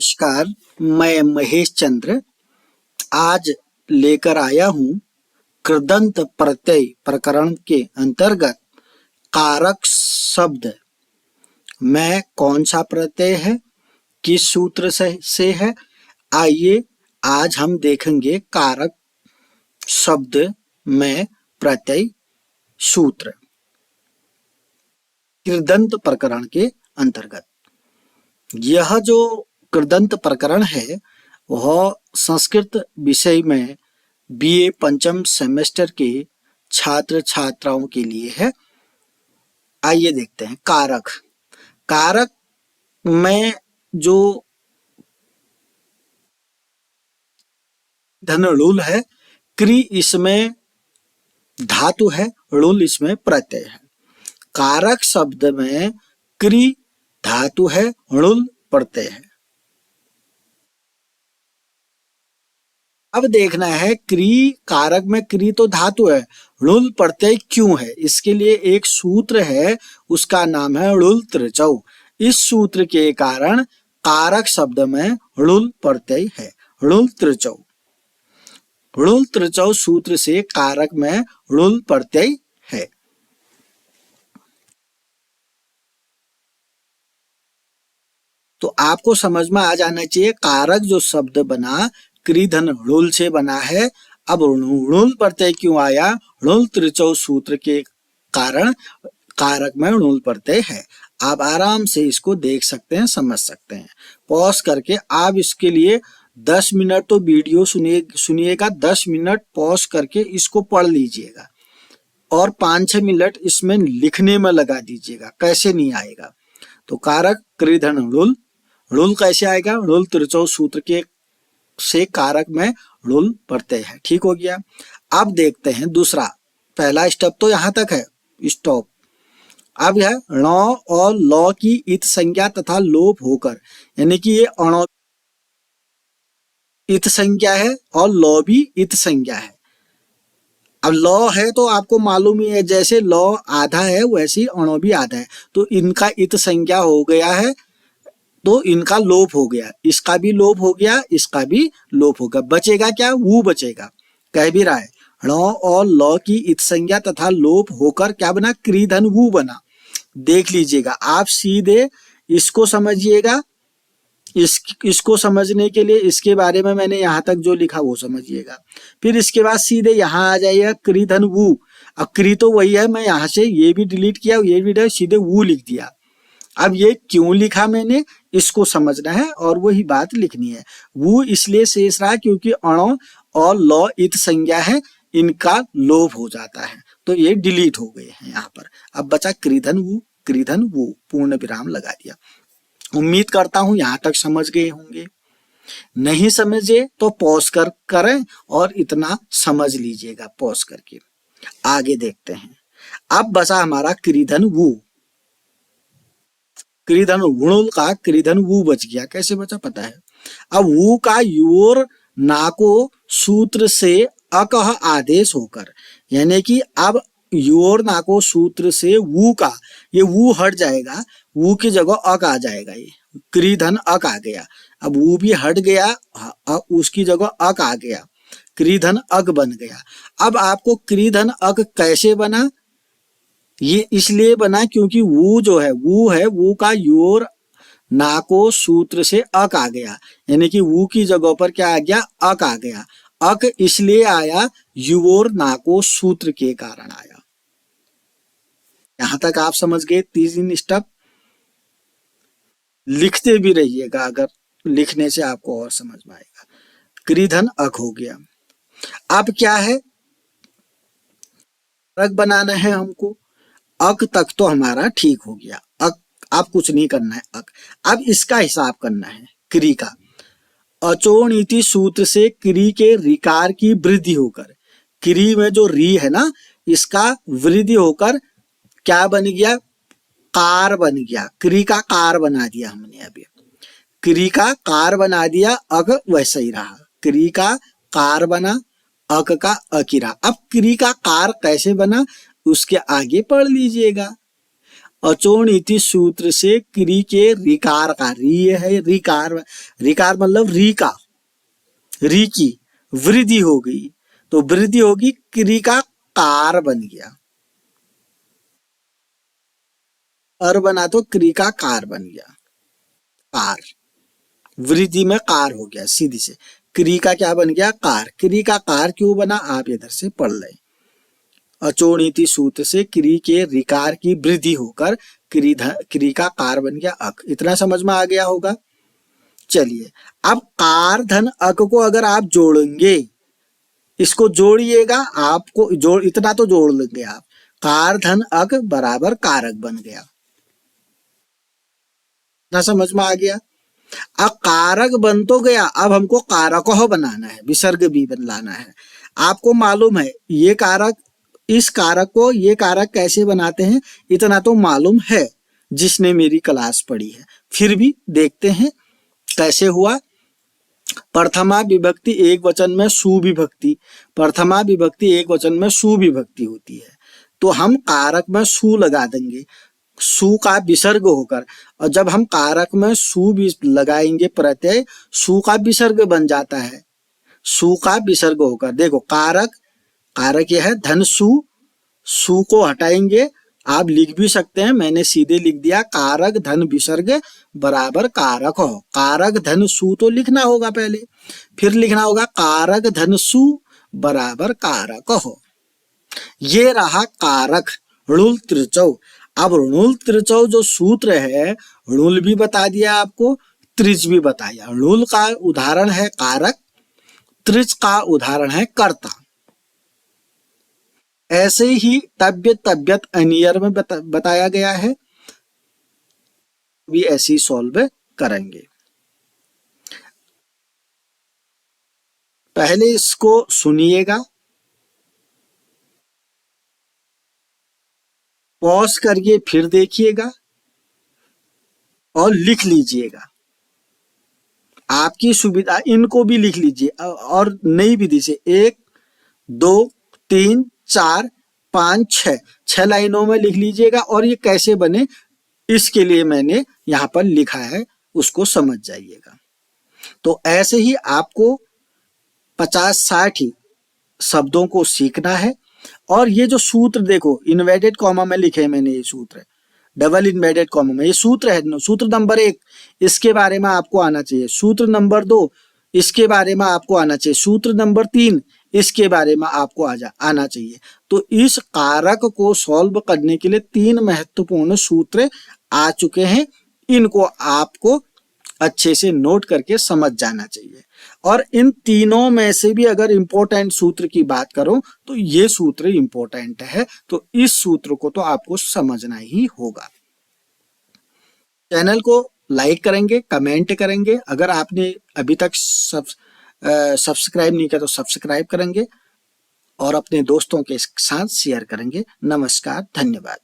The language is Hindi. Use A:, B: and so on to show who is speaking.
A: नमस्कार, मैं महेश चंद्र आज लेकर आया हूँ कृदंत प्रत्यय प्रकरण के अंतर्गत कारक शब्द में कौन सा प्रत्यय है, किस सूत्र से है। आइए आज हम देखेंगे कारक शब्द में प्रत्यय सूत्र कृदंत प्रकरण के अंतर्गत। यह जो कृदंत प्रकरण है वह संस्कृत विषय में बीए पंचम सेमेस्टर के छात्र छात्राओं के लिए है। आइए देखते हैं कारक। कारक में जो धन ऋण है, क्री इसमें धातु है, ऋण इसमें प्रत्यय है। कारक शब्द में क्री धातु है, ऋण प्रत्यय है। अब देखना है क्री कारक में क्री तो धातु है, ऋण प्रत्यय क्यों है। इसके लिए एक सूत्र है, उसका नाम है ऋण त्रिचौ। इस सूत्र के कारण कारक शब्द में ऋण प्रत्यय है, ऋण त्रिचौ। ऋण त्रिचौ सूत्र से कारक में ऋण प्रत्यय है। तो आपको समझ में आ जाना चाहिए कारक जो शब्द बना क्री धन ऋण से बना है। अब ऋण प्रत्यय क्यों आया, ऋण त्रिचौ सूत्र के कारण कारक में ऋण प्रत्यय है। आप आराम से इसको देख सकते हैं, समझ सकते हैं। पॉज करके आप इसके लिए 10 मिनट तो वीडियो सुनिएगा, 10 मिनट पॉज करके इसको पढ़ लीजिएगा और 5-6 मिनट इसमें लिखने में लगा दीजिएगा, कैसे नहीं आएगा। तो कारक क्री धन ऋण, ऋण कैसे आएगा, ऋण त्रिचौ सूत्र के से कारक में ऋण प्रत्यय है। ठीक हो गया। अब देखते हैं दूसरा। पहला स्टेप तो यहां तक है, स्टॉप। अब है ण और ल की इत संज्ञा तथा लोप होकर, यानी कि ये अण इत संज्ञा है और ल भी इत संज्ञा है। अब ल है तो आपको मालूम ही है, जैसे ल आधा है वैसे ही अण भी आधा है, तो इनका इत संज्ञा हो गया है, तो इनका लोप हो गया, इसका भी लोप हो गया, इसका भी लोप हो गया। बचेगा क्या, वो बचेगा। कह भी रहा है ण और ल की इत संज्ञा तथा लोप होकर क्या बना, क्री धन वो बना। देख लीजिएगा, आप सीधे इसको समझिएगा। इसको समझने के लिए इसके बारे में मैंने यहाँ तक जो लिखा वो समझिएगा। फिर इसके बाद सीधे यहाँ आ जाइएगा क्री धन वो। अब क्री तो वही है, मैं यहाँ से ये भी डिलीट किया, ये भी सीधे वो लिख दिया। अब ये क्यों लिखा मैंने, इसको समझना है और वही बात लिखनी है। वो इसलिए शेष रहा क्योंकि अण और ल इत संज्ञा है, इनका लोप हो जाता है, तो ये डिलीट हो गए हैं यहाँ पर। अब बचा क्रीधन वो, पूर्ण विराम लगा दिया। उम्मीद करता हूं यहाँ तक समझ गए होंगे। नहीं समझे तो पॉज करें और इतना समझ लीजिएगा पॉज करके। आगे देखते हैं। अब बचा हमारा क्रीधन वो। क्रीधन गुणुल का क्रीधन वो बच गया। कैसे बचा पता है। अब वो का योर नाको सूत्र से अकह आदेश होकर, यानी कि अब योर नाको सूत्र से वो का ये वो हट जाएगा, वो की जगह अक आ जाएगा। ये क्रीधन अक आ गया। अब वो भी हट गया, उसकी जगह अक आ गया, क्रीधन अक बन गया। अब आपको क्रीधन अक कैसे बना, ये इसलिए बना क्योंकि वो जो है वो का योर नाको सूत्र से अक आ गया, यानी कि वो की जगह पर क्या आ गया, अक आ गया। अक इसलिए आया योर नाको सूत्र के कारण आया। यहां तक आप समझ गए। 3 स्टेप लिखते भी रहिएगा, अगर लिखने से आपको और समझ में आएगा। क्रीधन अक हो गया। अब क्या है, अक बनाना है हमको। अक तक तो हमारा ठीक हो गया, अक आप कुछ नहीं करना है अक। अब इसका हिसाब करना है क्री का। अचोणीति सूत्र से क्री के रिकार की वृद्धि होकर, क्री में जो री है ना, इसका वृद्धि होकर क्या बन गया, कार बन गया। क्री का कार बना दिया हमने। अभी क्री का कार बना दिया, अक वैसा ही रहा। क्री का कार बना, अक का अक ही रहा। अब क्री का कार कैसे बना उसके आगे पढ़ लीजिएगा। अचोण इति सूत्र से क्री के रिकार का, री है रिकार, रिकार मतलब री का, री की वृद्धि हो गई, तो वृद्धि होगी, क्री का कार बन गया, अर बना तो क्री का कार बन गया, कार, वृद्धि में कार हो गया सीधी से, क्री का क्या बन गया, कार। क्री का कार क्यों बना, आप इधर से पढ़ लें। अचोणिति सूत्र से क्री के रिकार की वृद्धि होकर क्री का कार बन गया अक। इतना समझ में आ गया होगा। चलिए अब कार धन अक को अगर आप जोड़ेंगे, इसको जोड़िएगा, आपको जोड़, इतना तो जोड़ लेंगे आप, कार धन अक बराबर कारक बन गया। ना समझ में आ गया। अब कारक बन तो गया, अब हमको कारकः बनाना है, विसर्ग भी बनाना है। आपको मालूम है ये कारक, इस कारक को, ये कारक कैसे बनाते हैं इतना तो मालूम है जिसने मेरी क्लास पढ़ी है, फिर भी देखते हैं कैसे हुआ। प्रथमा विभक्ति एक वचन में सुविभक्ति, प्रथमा विभक्ति एक वचन में सुविभक्ति होती है, तो हम कारक में सु लगा देंगे, सु का विसर्ग होकर, और जब हम कारक में सु लगाएंगे प्रत्यय, सु का विसर्ग बन जाता है, सु का विसर्ग होकर, देखो कारक, कारक यह है धन सु, सु को हटाएंगे, आप लिख भी सकते हैं, मैंने सीधे लिख दिया, कारक धन विसर्ग बराबर कारक हो। कारक धन सु तो लिखना होगा पहले, फिर लिखना होगा कारक धन सु बराबर कारक हो। ये रहा कारक, ऋणुल त्रिचौ। अब ऋणुल त्रिचौ जो सूत्र है, ऋणुल भी बता दिया आपको, त्रिच भी बताया। ऋणुल का उदाहरण है कारक, त्रिच का उदाहरण है कर्ता। ऐसे ही तव्य तव्यत अनियर में बताया गया है, भी ऐसे ही सॉल्व करेंगे। पहले इसको सुनिएगा, पॉज करिए, फिर देखिएगा और लिख लीजिएगा। आपकी सुविधा, इनको भी लिख लीजिए और नई विधि से 1 2 3 4 5 6 6 लाइनों में लिख लीजिएगा, और ये कैसे बने इसके लिए मैंने यहाँ पर लिखा है, उसको समझ जाइएगा। तो ऐसे ही आपको 50-60 ही शब्दों को सीखना है। और ये जो सूत्र देखो, इन्वर्टेड कॉमा में लिखे मैंने, ये सूत्र डबल इन्वर्टेड कॉमा में, ये सूत्र है, सूत्र नंबर 1 इसके बारे में आपको आना चाहिए, सूत्र नंबर 2 इसके बारे में आपको आना चाहिए, सूत्र नंबर 3 इसके बारे में आपको आना चाहिए। तो इस कारक को सॉल्व करने के लिए 3 महत्वपूर्ण सूत्र आ चुके हैं, इनको आपको अच्छे से नोट करके समझ जाना चाहिए। और इन तीनों में से भी अगर इंपॉर्टेंट सूत्र की बात करूं तो ये सूत्र इंपॉर्टेंट है, तो इस सूत्र को तो आपको समझना ही होगा। चैनल को लाइक करेंगे, कमेंट करेंगे, अगर आपने अभी तक सब्सक्राइब नहीं किया तो सब्सक्राइब करेंगे और अपने दोस्तों के साथ शेयर करेंगे। नमस्कार, धन्यवाद।